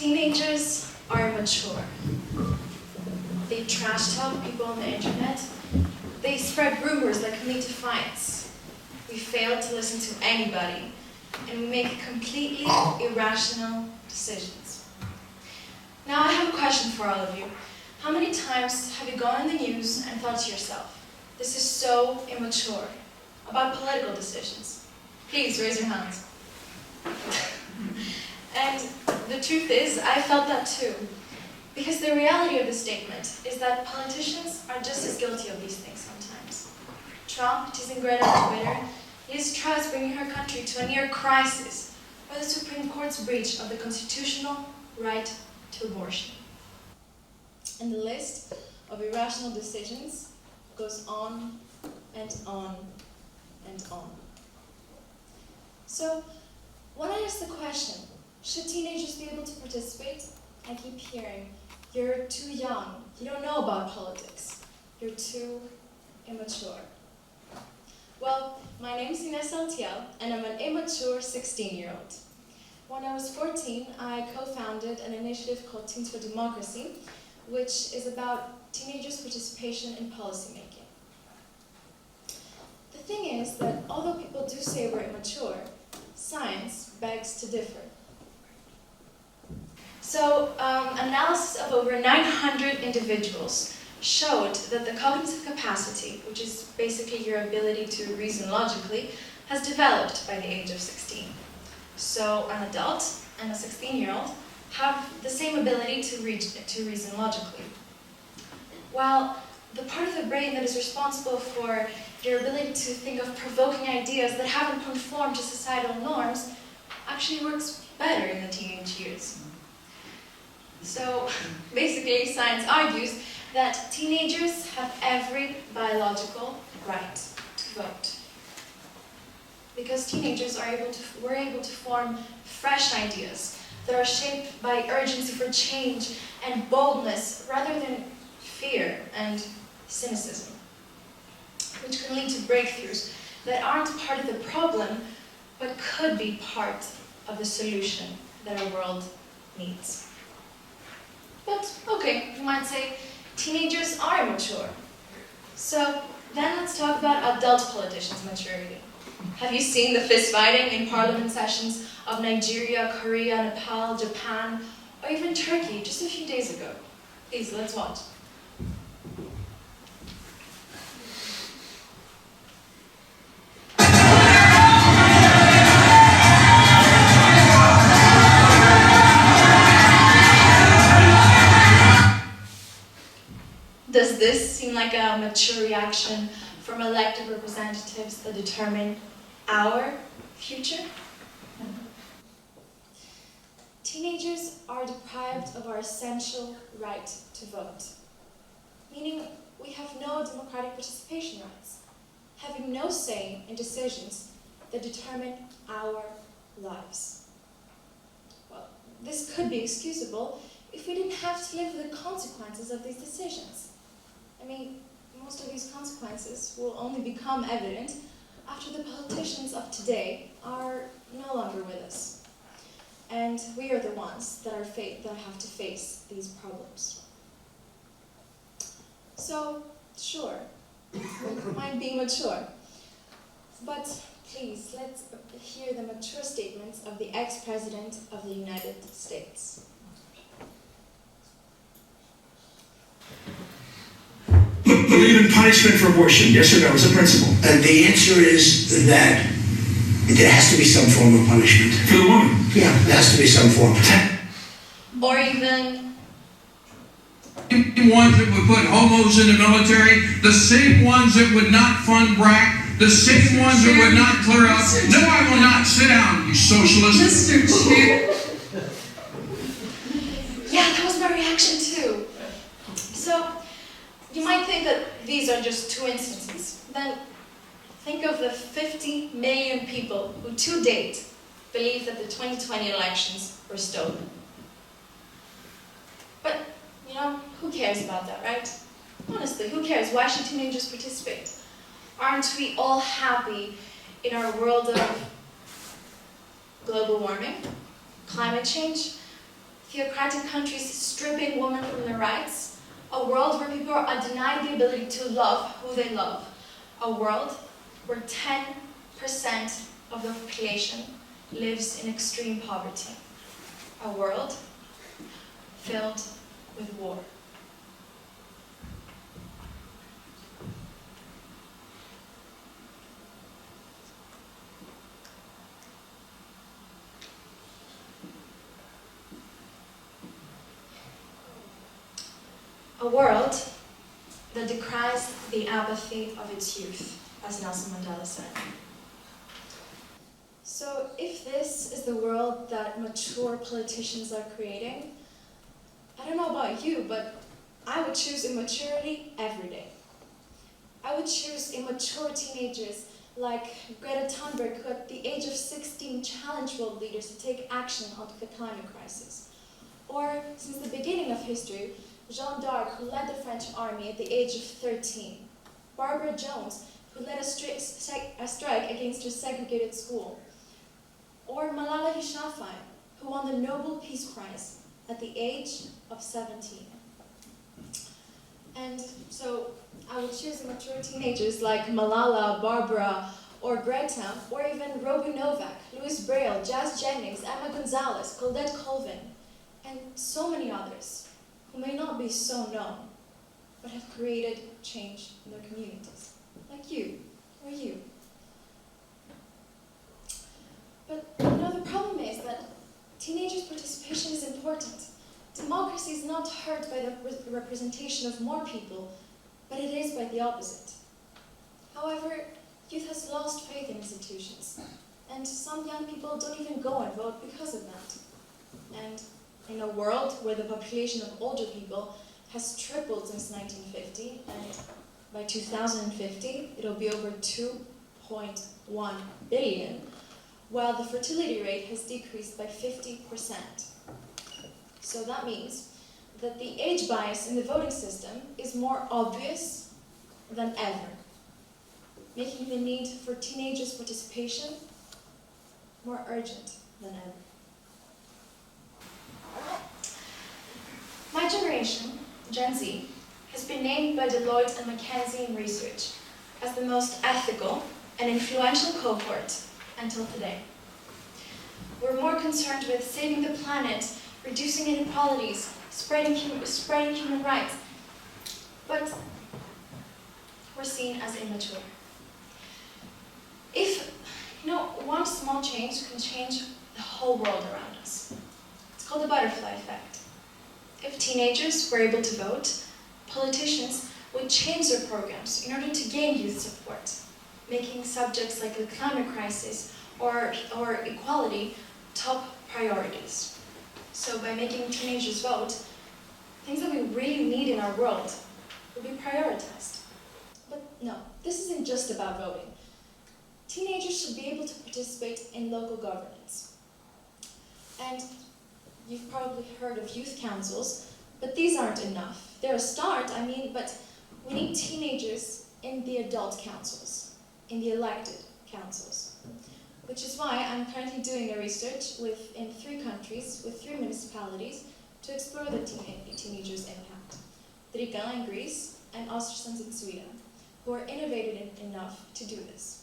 Teenagers are immature. They trash talk people on the internet. They spread rumors that can lead to fights. We fail to listen to anybody, and we make completely irrational decisions. Now I have a question for all of you. How many times have you gone on the news and thought to yourself, this is so immature, about political decisions? Please raise your hands. And the truth is, I felt that too. Because the reality of the statement is that politicians are just as guilty of these things sometimes. Trump teasing Greta on Twitter, Liz Truss bringing her country to a near crisis, or the Supreme Court's breach of the constitutional right to abortion. And the list of irrational decisions goes on and on and on. So, when I ask the question, should teenagers be able to participate? I keep hearing, you're too young, you don't know about politics, you're too immature. Well, my name is Ines Saltiel, and I'm an immature 16-year-old. When I was 14, I co-founded an initiative called Teens for Democracy, which is about teenagers' participation in policymaking. The thing is that although people do say we're immature, science begs to differ. So, analysis of over 900 individuals showed that the cognitive capacity, which is basically your ability to reason logically, has developed by the age of 16. So, an adult and a 16-year-old have the same ability to reason logically. While the part of the brain that is responsible for your ability to think of provoking ideas that haven't conformed to societal norms actually works better in the teenage years. So, basically, science argues that teenagers have every biological right to vote. Because teenagers were able to form fresh ideas that are shaped by urgency for change and boldness rather than fear and cynicism, which can lead to breakthroughs that aren't part of the problem, but could be part of the solution that our world needs. But, okay, you might say, teenagers are immature. So, then let's talk about adult politicians' maturity. Have you seen the fist-fighting in parliament sessions of Nigeria, Korea, Nepal, Japan, or even Turkey just a few days ago? Please, let's watch. Does this seem like a mature reaction from elected representatives that determine our future? Teenagers are deprived of our essential right to vote, meaning we have no democratic participation rights, having no say in decisions that determine our lives. Well, this could be excusable if we didn't have to live with the consequences of these decisions. I mean, most of these consequences will only become evident after the politicians of today are no longer with us. And we are the ones that have to face these problems. So, sure, we might be mature, but please, let's hear the mature statements of the ex-president of the United States. Believe in punishment for abortion, yes or no, as a principle? The answer is that there has to be some form of punishment. For the woman? Yeah, there has to be some form. Or even... The ones that would put homos in the military, the same ones that would not fund BRAC, the same ones that would not clear up. No, I will not. Sit down, you socialist. Mr. Chair. Yeah, that was my reaction too. So, you might think that these are just two instances. Then think of the 50 million people who to date believe that the 2020 elections were stolen. But, you know, who cares about that, right? Honestly, who cares? Why should teenagers participate? Aren't we all happy in our world of global warming, climate change, theocratic countries stripping women from their rights, a world where people are denied the ability to love who they love, a world where 10% of the population lives in extreme poverty, a world filled with war. A world that decries the apathy of its youth, as Nelson Mandela said. So if this is the world that mature politicians are creating, I don't know about you, but I would choose immaturity every day. I would choose immature teenagers like Greta Thunberg, who at the age of 16 challenged world leaders to take action on the climate crisis. Or, since the beginning of history, Jeanne d'Arc, who led the French army at the age of 13. Barbara Jones, who led a strike against her segregated school. Or Malala Yousafzai, who won the Nobel Peace Prize at the age of 17. And so I would choose immature teenagers like Malala, Barbara, or Greta, or even Roby Novak, Louis Braille, Jazz Jennings, Emma Gonzalez, Claudette Colvin, and so many others who may not be so known, but have created change in their communities, like you, or you. But the problem is that teenagers' participation is important. Democracy is not hurt by the representation of more people, but it is by the opposite. However, youth has lost faith in institutions, and some young people don't even go and vote because of that. And in a world where the population of older people has tripled since 1950, and by 2050 it'll be over 2.1 billion, while the fertility rate has decreased by 50%. So that means that the age bias in the voting system is more obvious than ever, making the need for teenagers' participation more urgent than ever. My generation, Gen Z, has been named by Deloitte and McKinsey in research as the most ethical and influential cohort until today. We're more concerned with saving the planet, reducing inequalities, spreading human rights, but we're seen as immature. If, one small change can change the whole world around us. It's called the butterfly effect. If teenagers were able to vote, politicians would change their programs in order to gain youth support, making subjects like the climate crisis or equality top priorities. So by making teenagers vote, things that we really need in our world will be prioritized. But no, this isn't just about voting. Teenagers should be able to participate in local governance. And you've probably heard of youth councils, but these aren't enough. They're a start, but we need teenagers in the adult councils, in the elected councils. Which is why I'm currently doing a research in 3 countries with 3 municipalities to explore the teenagers' impact. Trikala in Greece and Ostersund in Sweden, who are innovative enough to do this.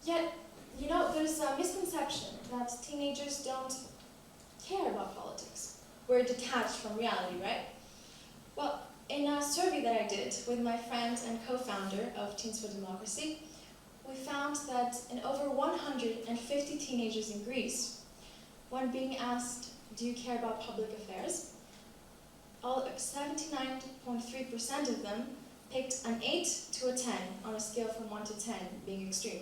Yet, there's a misconception that teenagers don't care about politics. We're detached from reality, right? Well, in a survey that I did with my friend and co-founder of Teens for Democracy, we found that in over 150 teenagers in Greece, when being asked, do you care about public affairs? 79.3% of them picked an 8 to a 10 on a scale from 1 to 10, being extreme.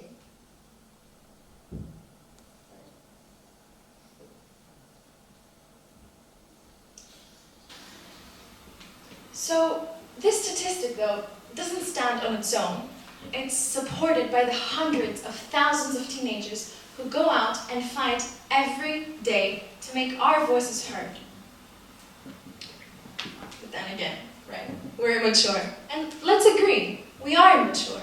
So this statistic, though, doesn't stand on its own. It's supported by the hundreds of thousands of teenagers who go out and fight every day to make our voices heard. But then again, right, we're immature. And let's agree, we are immature.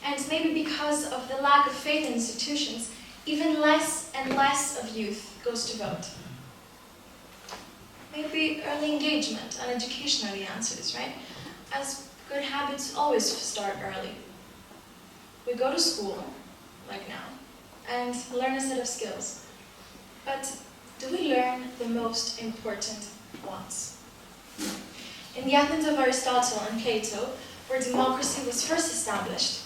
And maybe because of the lack of faith in institutions, even less and less of youth goes to vote. Maybe early engagement and education are the answers, right? As good habits always start early. We go to school, like now, and learn a set of skills. But do we learn the most important ones? In the Athens of Aristotle and Plato, where democracy was first established,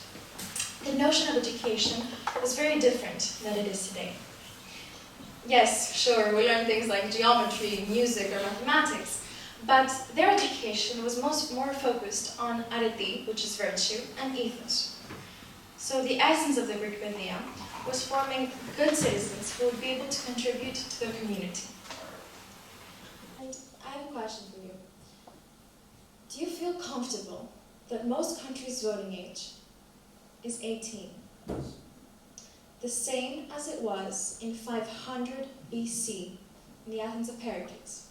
the notion of education was very different than it is today. Yes, sure, we learn things like geometry, music, or mathematics, but their education was more focused on arete, which is virtue, and ethos. So the essence of the Greek pedia was forming good citizens who would be able to contribute to their community. And I have a question for you. Do you feel comfortable that most countries' voting age is 18? The same as it was in 500 BC in the Athens of Pericles.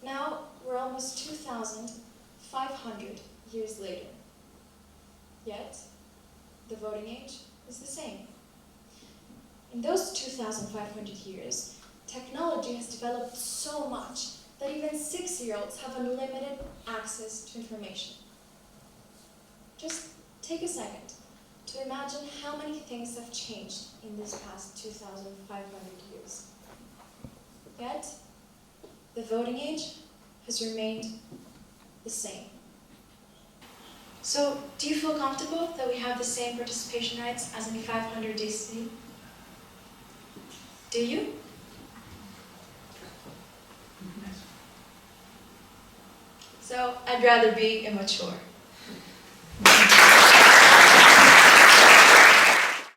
Now we're almost 2,500 years later. Yet, the voting age is the same. In those 2,500 years, technology has developed so much that even 6-year-olds have unlimited access to information. Just take a second to imagine how many things have changed in this past 2,500 years. Yet, the voting age has remained the same. So, do you feel comfortable that we have the same participation rights as in 500 BC? Do you? So, I'd rather be immature.